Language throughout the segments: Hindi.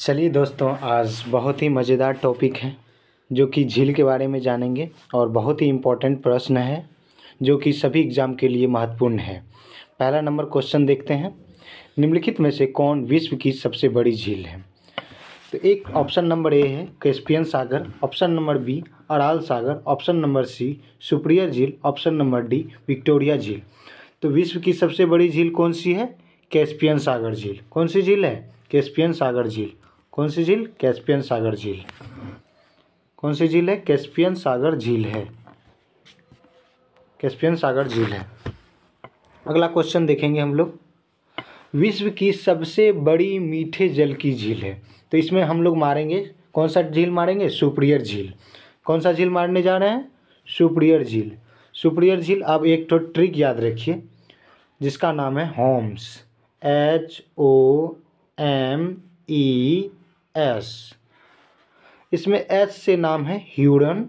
चलिए दोस्तों, आज बहुत ही मज़ेदार टॉपिक है जो कि झील के बारे में जानेंगे और बहुत ही इम्पोर्टेंट प्रश्न है जो कि सभी एग्ज़ाम के लिए महत्वपूर्ण है। पहला नंबर क्वेश्चन देखते हैं। निम्नलिखित में से कौन विश्व की सबसे बड़ी झील है? तो एक ऑप्शन नंबर ए है कैस्पियन सागर, ऑप्शन नंबर बी अराल सागर, ऑप्शन नंबर सी सुपीरियर झील, ऑप्शन नंबर डी विक्टोरिया झील। तो विश्व की सबसे बड़ी झील कौन सी है? कैस्पियन सागर झील। कौन सी झील है? कैस्पियन सागर झील। कौन सी झील? कैस्पियन सागर झील। कौन सी झील है? कैस्पियन सागर झील है। कैस्पियन सागर झील है। अगला क्वेश्चन देखेंगे हम लोग। विश्व की सबसे बड़ी मीठे जल की झील है। तो इसमें हम लोग मारेंगे कौन सा झील मारेंगे? सुपीरियर झील। कौन सा झील मारने जा रहे हैं? सुपीरियर झील। सुपीरियर झील। अब एक तो ट्रिक याद रखिए जिसका नाम है होम्स, HOMES। इसमें एच से नाम है Huron,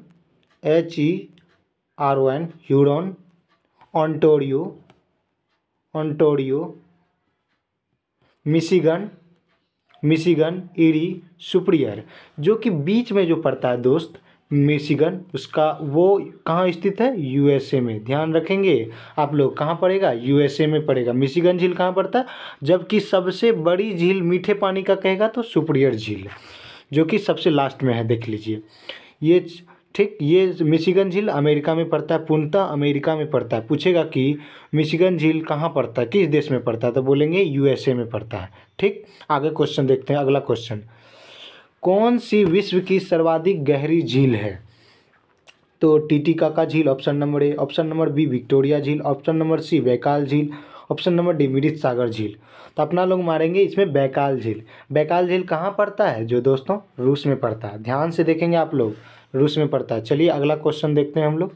HERON, Huron, Ontario, Michigan, Erie, Superior. जो कि बीच में जो पड़ता है दोस्त मिशिगन, उसका वो कहाँ स्थित है? USA में। ध्यान रखेंगे आप लोग, कहाँ पड़ेगा? USA में पड़ेगा। मिशिगन झील कहाँ पड़ता है? जबकि सबसे बड़ी झील मीठे पानी का कहेगा तो सुपीरियर झील जो कि सबसे लास्ट में है। देख लीजिए ये ठीक। ये मिशिगन झील अमेरिका में पड़ता है, पूर्णतः अमेरिका में पड़ता है। पूछेगा कि मिशिगन झील कहाँ पड़ता है, किस देश में पड़ता है, तो बोलेंगे USA में पड़ता है। ठीक। आगे क्वेश्चन देखते हैं। अगला क्वेश्चन, कौन सी विश्व की सर्वाधिक गहरी झील है? तो टीटीकाका झील option number A, option number B Victoria झील, ऑप्शन नंबर सी बैकाल झील, ऑप्शन नंबर डी मृत सागर झील। तो अपना लोग मारेंगे इसमें बैकाल झील। बैकाल झील कहाँ पड़ता है? जो दोस्तों रूस में पड़ता है। ध्यान से देखेंगे आप लोग, रूस में पड़ता है। चलिए अगला क्वेश्चन देखते हैं हम लोग।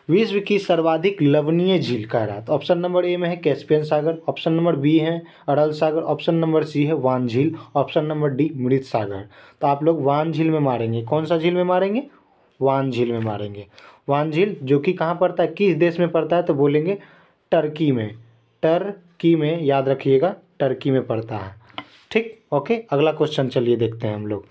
विश्व की सर्वाधिक लवणीय झील कह रहा है। तो ऑप्शन नंबर ए में है कैस्पियन सागर, ऑप्शन नंबर बी है अरल सागर, ऑप्शन नंबर सी है वान झील, ऑप्शन नंबर डी मृत सागर। तो आप लोग वान झील में मारेंगे। कौन सा झील में मारेंगे? वान झील में मारेंगे। वान झील जो कि कहाँ पड़ता है, किस देश में पड़ता है, तो बोलेंगे टर्की में। टर्की में, याद रखिएगा टर्की में पड़ता है। ठीक, ओके। अगला क्वेश्चन चलिए देखते हैं हम लोग।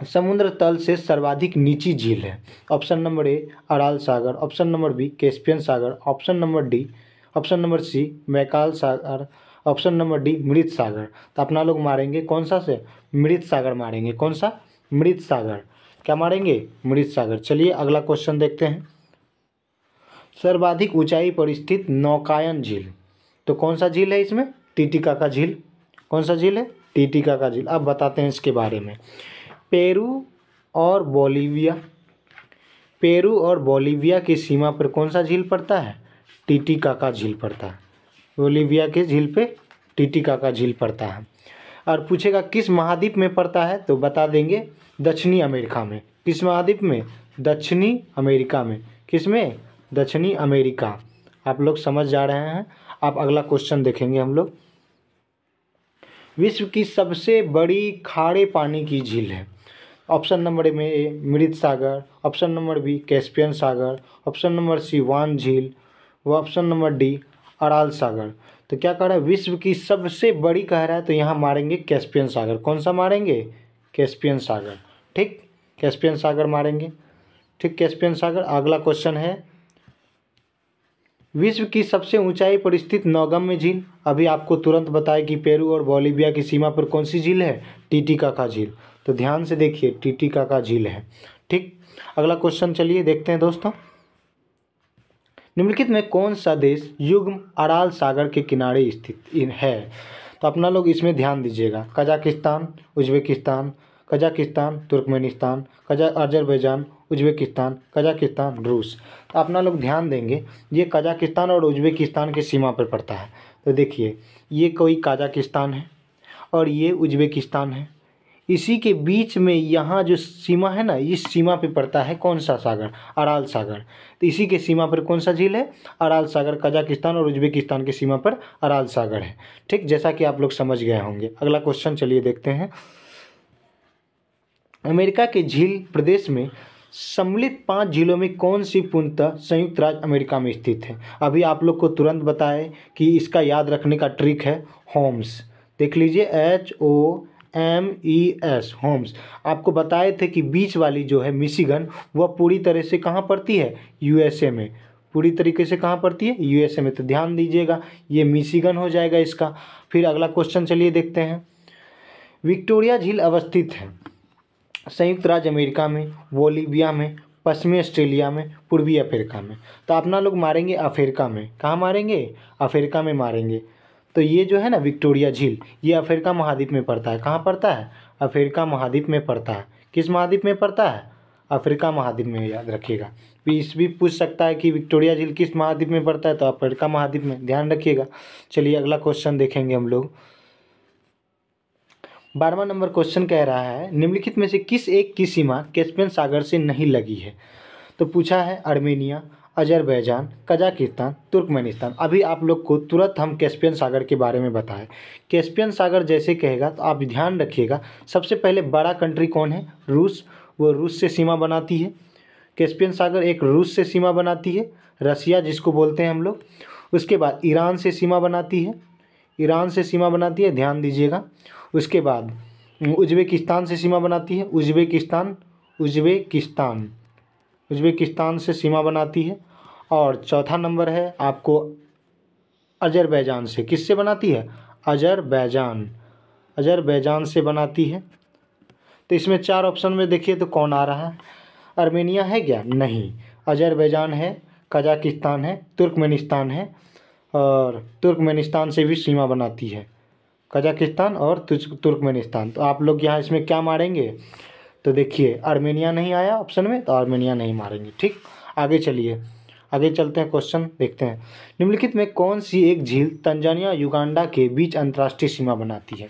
समुद्र तल से सर्वाधिक नीची झील है। ऑप्शन नंबर ए अराल सागर, ऑप्शन नंबर बी कैस्पियन सागर, option number D, option number C Baikal सागर, ऑप्शन नंबर डी मृत सागर। तो अपना लोग मारेंगे कौन सा से? मृत सागर मारेंगे। कौन सा? मृत सागर। क्या मारेंगे? मृत सागर। चलिए अगला क्वेश्चन देखते हैं। सर्वाधिक ऊंचाई पर स्थित नौकायन झील। तो कौन सा झील है इसमें? टीटीकाका झील। कौन सा झील है? टीटीकाका झील। अब बताते हैं इसके बारे में। पेरू और बोलीविया की सीमा पर कौन सा झील पड़ता है? टीटीकाका झील पड़ता है। बोलीविया के झील पे टीटीकाका झील पड़ता है। और पूछेगा किस महाद्वीप में पड़ता है, तो बता देंगे दक्षिणी अमेरिका में। किस महाद्वीप में? दक्षिणी अमेरिका में। किस में? दक्षिणी अमेरिका। आप लोग समझ जा रहे हैं। अब अगला क्वेश्चन देखेंगे हम लोग। विश्व की सबसे बड़ी खारे पानी की झील है। ऑप्शन नंबर में ए मृत सागर, ऑप्शन नंबर बी कैस्पियन सागर, ऑप्शन नंबर सी वान झील, व ऑप्शन नंबर डी अराल सागर। तो क्या कह रहा है? विश्व की सबसे बड़ी कह रहा है, तो यहाँ मारेंगे कैस्पियन सागर। कौन सा मारेंगे? कैस्पियन सागर। ठीक, कैस्पियन सागर मारेंगे। ठीक, कैस्पियन सागर। अगला क्वेश्चन है, विश्व की सबसे ऊंचाई पर स्थित नौगम्य झील। अभी आपको तुरंत बताए कि पेरू और बोलीविया की सीमा पर कौन सी झील है? टीटीकाका झील। तो ध्यान से देखिए टीटीकाका झील है। ठीक, अगला क्वेश्चन चलिए देखते हैं दोस्तों। निम्नलिखित में कौन सा देश युग्म अराल सागर के किनारे स्थित है? तो अपना लोग इसमें ध्यान दीजिएगा। Kazakhstan, Uzbekistan, Kazakhstan, Turkmenistan, Azerbaijan, Uzbekistan, Kazakhstan, रूस। तो अपना लोग ध्यान देंगे, ये कजाकिस्तान और उज्बेकिस्तान की सीमा पर पड़ता है। तो देखिए ये कोई कजाकिस्तान है और ये उज्बेकिस्तान है। इसी के बीच में यहाँ जो सीमा है ना, इस सीमा पे पड़ता है कौन सा सागर? अराल सागर। तो इसी के सीमा पर कौन सा झील है? अराल सागर। कजाकिस्तान और उज्बेकिस्तान की सीमा पर अराल सागर है। ठीक, जैसा कि आप लोग समझ गए होंगे। अगला क्वेश्चन चलिए देखते हैं। अमेरिका के झील प्रदेश में सम्मिलित 5 झीलों में कौन सी पूर्णतः संयुक्त राज्य अमेरिका में स्थित है? अभी आप लोग को तुरंत बताए कि इसका याद रखने का ट्रिक है होम्स। देख लीजिए HOMES, होम्स। आपको बताए थे कि बीच वाली जो है मिशिगन वह पूरी तरह से कहाँ पड़ती है, USA में। पूरी तरीके से कहाँ पड़ती है, USA में। तो ध्यान दीजिएगा ये मिशिगन हो जाएगा इसका। फिर अगला क्वेश्चन चलिए देखते हैं। विक्टोरिया झील अवस्थित है संयुक्त राज्य अमेरिका में, बोलिविया में, पश्चिमी ऑस्ट्रेलिया में, पूर्वी अफ्रीका में। तो अपना लोग मारेंगे अफ्रीका में। कहाँ मारेंगे, अफ्रीका में मारेंगे। तो ये जो है ना विक्टोरिया झील, ये अफ्रीका महाद्वीप में पड़ता है। कहाँ पड़ता है, अफ्रीका महाद्वीप में पड़ता है। किस महाद्वीप में पड़ता है, अफ्रीका महाद्वीप में, याद रखिएगा। इस भी पूछ सकता है कि विक्टोरिया झील किस महाद्वीप में पड़ता है, तो अफ्रीका महाद्वीप में, ध्यान रखिएगा। चलिए अगला क्वेश्चन देखेंगे हम लोग। 12वां नंबर क्वेश्चन कह रहा है निम्नलिखित में से किस एक की सीमा कैस्पियन सागर से नहीं लगी है। तो पूछा है अर्मेनिया, अजरबैजान, कजाकिस्तान, तुर्कमेनिस्तान। अभी आप लोग को तुरंत हम कैस्पियन सागर के बारे में बताएं। कैस्पियन सागर जैसे कहेगा तो आप ध्यान रखिएगा, सबसे पहले बड़ा कंट्री कौन है, रूस। वो रूस से सीमा बनाती है। कैस्पियन सागर एक रूस से सीमा बनाती है, रसिया जिसको बोलते हैं हम लोग। उसके बाद ईरान से सीमा बनाती है, ईरान से सीमा बनाती है, ध्यान दीजिएगा। उसके बाद उज्बेकिस्तान से सीमा बनाती है, उज्बेकिस्तान से सीमा बनाती है। और चौथा नंबर है आपको अजरबैजान से। किससे बनाती है, अजरबैजान से बनाती है। तो इसमें 4 ऑप्शन में देखिए तो कौन आ रहा है, अर्मेनिया है क्या, नहीं। अजरबैजान है, कजाकिस्तान है, तुर्कमेनिस्तान है, और तुर्कमेनिस्तान से भी सीमा बनाती है, कजाकिस्तान और तुर्कमेनिस्तान। तो आप लोग यहाँ इसमें क्या मारेंगे, तो देखिए अर्मेनिया नहीं आया ऑप्शन में, तो अर्मेनिया नहीं मारेंगे। ठीक, आगे चलिए, आगे चलते हैं, क्वेश्चन देखते हैं। निम्नलिखित में कौन सी एक झील तंजानिया युगांडा के बीच अंतर्राष्ट्रीय सीमा बनाती है।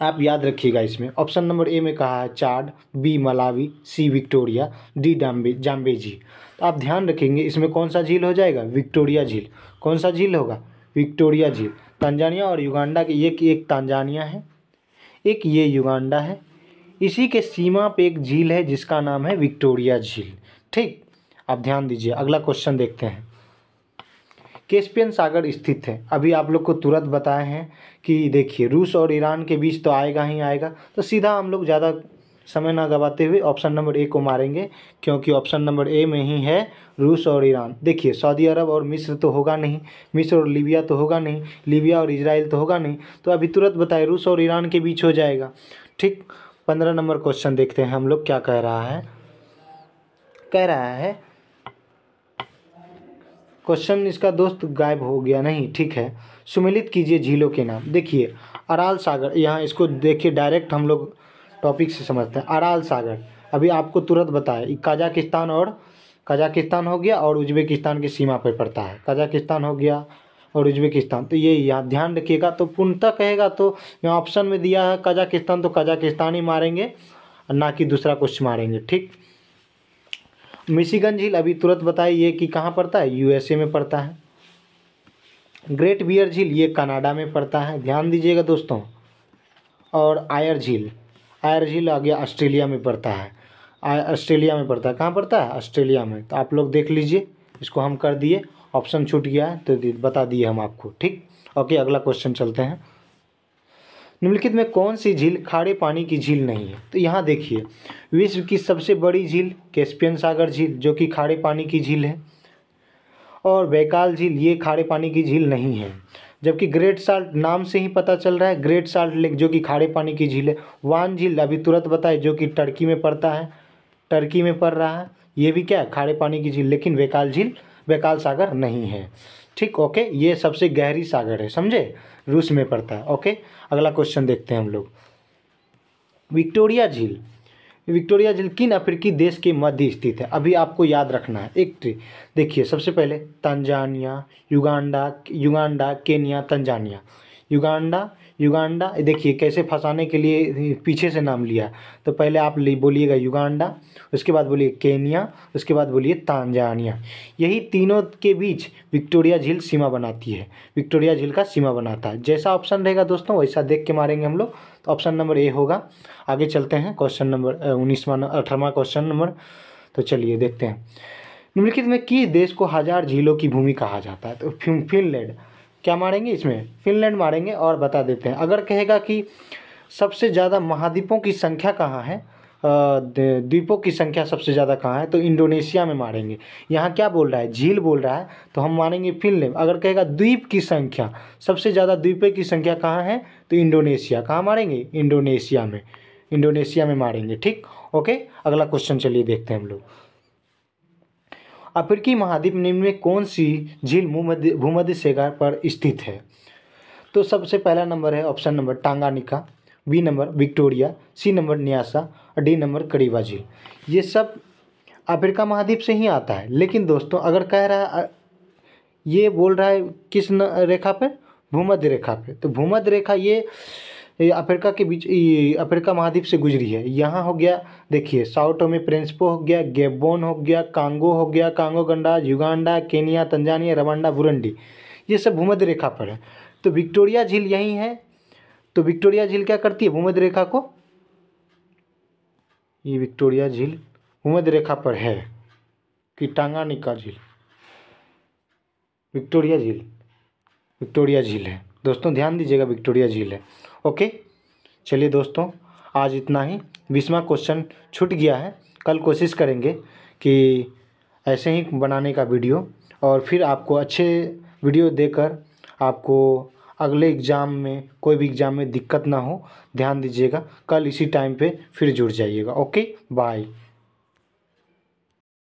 आप याद रखिएगा, इसमें ऑप्शन नंबर ए में कहा है Chad, B Malawi, C Victoria, D Zambezi. तो आप ध्यान रखेंगे इसमें कौन सा झील हो जाएगा, विक्टोरिया झील। कौन सा झील होगा, विक्टोरिया झील। तंजानिया और युगांडा के, एक तंजानिया है, एक ये युगांडा है, इसी के सीमा पे एक झील है जिसका नाम है विक्टोरिया झील। ठीक, आप ध्यान दीजिए। अगला क्वेश्चन देखते हैं। कैस्पियन सागर स्थित है, अभी आप लोग को तुरंत बताए हैं कि देखिए रूस और ईरान के बीच तो आएगा ही आएगा। तो सीधा हम लोग ज़्यादा समय ना गवाते हुए ऑप्शन नंबर ए को मारेंगे, क्योंकि ऑप्शन नंबर ए में ही है रूस और ईरान। देखिए सऊदी अरब और मिस्र तो होगा नहीं, मिस्र और लीबिया तो होगा नहीं, लीबिया और इजराइल तो होगा नहीं। तो अभी तुरंत बताए रूस और ईरान के बीच हो जाएगा। ठीक, 15 नंबर क्वेश्चन देखते हैं हम लोग क्या कह रहा है। कह रहा है क्वेश्चन इसका दोस्त गायब हो गया, नहीं ठीक है। सुमेलित कीजिए झीलों के नाम। देखिए अराल सागर, यहाँ इसको देखिए डायरेक्ट हम लोग टॉपिक से समझते हैं। अराल सागर अभी आपको तुरंत बताया, कजाकिस्तान हो गया और उज्बेकिस्तान की सीमा पर पड़ता है। कजाकिस्तान हो गया और उज्बेकिस्तान, तो ये यहाँ ध्यान रखिएगा। तो पूर्णतः कहेगा तो यहाँ ऑप्शन में दिया है कजाकिस्तान, तो कजाकिस्तान ही मारेंगे, ना कि दूसरा कुछ मारेंगे। ठीक, मिशिगन झील अभी तुरंत बताइए कि कहाँ पड़ता है, USA में पड़ता है। ग्रेट बियर झील ये कनाडा में पड़ता है, ध्यान दीजिएगा दोस्तों। और आयर झील आ गया ऑस्ट्रेलिया में पड़ता है। ऑस्ट्रेलिया में पड़ता है, कहाँ पड़ता है, ऑस्ट्रेलिया में। तो आप लोग देख लीजिए, इसको हम कर दिए, ऑप्शन छूट गया है तो बता दिए हम आपको। ठीक, ओके, अगला क्वेश्चन चलते हैं। निम्नलिखित में कौन सी झील खारे पानी की झील नहीं है। तो यहाँ देखिए विश्व की सबसे बड़ी झील कैस्पियन सागर झील जो कि खारे पानी की झील है, और बैकाल झील ये खारे पानी की झील नहीं है। जबकि ग्रेट साल्ट नाम से ही पता चल रहा है, ग्रेट साल्ट लेक जो कि खारे पानी की झील है। वान झील अभी तुरंत बताए जो कि टर्की में पड़ता है, टर्की में पड़ रहा है, ये भी क्या है, खारे पानी की झील। लेकिन बैकाल सागर नहीं है। ठीक, ओके, ये सबसे गहरी सागर है, समझे, रूस में पड़ता है। ओके, अगला क्वेश्चन देखते हैं हम लोग। विक्टोरिया झील किन अफ्रीकी देश के मध्य स्थित है। अभी आपको याद रखना है एक ट्रिक। देखिए सबसे पहले Tanzania, Uganda, Kenya, Tanzania, Uganda. देखिए कैसे फंसाने के लिए पीछे से नाम लिया। तो पहले आप बोलिएगा युगांडा, उसके बाद बोलिए केन्या, उसके बाद बोलिए तंजानिया। यही तीनों के बीच विक्टोरिया झील सीमा बनाती है, विक्टोरिया झील का सीमा बनाता है। जैसा ऑप्शन रहेगा दोस्तों वैसा देख के मारेंगे हम लोग। तो ऑप्शन नंबर ए होगा। आगे चलते हैं, क्वेश्चन नंबर 18वां क्वेश्चन नंबर। तो चलिए देखते हैं। निम्नलिखित में किस देश को 1000 झीलों की भूमि कहा जाता है। तो फिनलैंड। क्या मारेंगे इसमें, फिनलैंड मारेंगे। और बता देते हैं, अगर कहेगा कि सबसे ज़्यादा महाद्वीपों की संख्या कहाँ है, द्वीपों की संख्या सबसे ज़्यादा कहाँ है, तो इंडोनेशिया में मारेंगे। यहाँ क्या बोल रहा है, झील बोल रहा है, तो हम मानेंगे फिनलैंड। अगर कहेगा द्वीप की संख्या, सबसे ज़्यादा द्वीपों की संख्या कहाँ है, तो इंडोनेशिया। कहाँ मारेंगे, इंडोनेशिया में, इंडोनेशिया में मारेंगे। ठीक, ओके। अगला क्वेश्चन चलिए देखते हैं हम लोग। अफ्रीकी महाद्वीप निम्न में कौन सी झील भूमध्य सागर पर स्थित है। तो सबसे पहला नंबर है option number Tanganyika, B number Victoria, C number Nyasa और डी नंबर करीबा झील। ये सब अफ्रीका महाद्वीप से ही आता है। लेकिन दोस्तों अगर कह रहा है, ये बोल रहा है किस रेखा पे, भूमध्य रेखा पे, तो भूमध्य रेखा ये अफ्रीका के बीच, अफ्रीका महाद्वीप से गुजरी है। यहाँ हो गया, देखिए साओ टोमे प्रिंसिपे हो गया, गैबोन हो गया, कांगो हो गया, कांगो गंडा, Uganda, Kenya, Tanzania, Rwanda, Burundi, ये सब भूमध्य रेखा पर है। तो विक्टोरिया झील यहीं है। तो विक्टोरिया झील क्या करती है, भूमध्य रेखा को, ये विक्टोरिया झील भूमध्य रेखा पर है कि टांगानिका झील, विक्टोरिया झील, विक्टोरिया झील है दोस्तों, ध्यान दीजिएगा, विक्टोरिया झील है। ओके, चलिए दोस्तों आज इतना ही। 20वां क्वेश्चन छूट गया है, कल कोशिश करेंगे कि ऐसे ही बनाने का वीडियो, और फिर आपको अच्छे वीडियो देकर आपको अगले एग्ज़ाम में, कोई भी एग्ज़ाम में दिक्कत ना हो। ध्यान दीजिएगा, कल इसी टाइम पे फिर जुड़ जाइएगा। Okay, bye.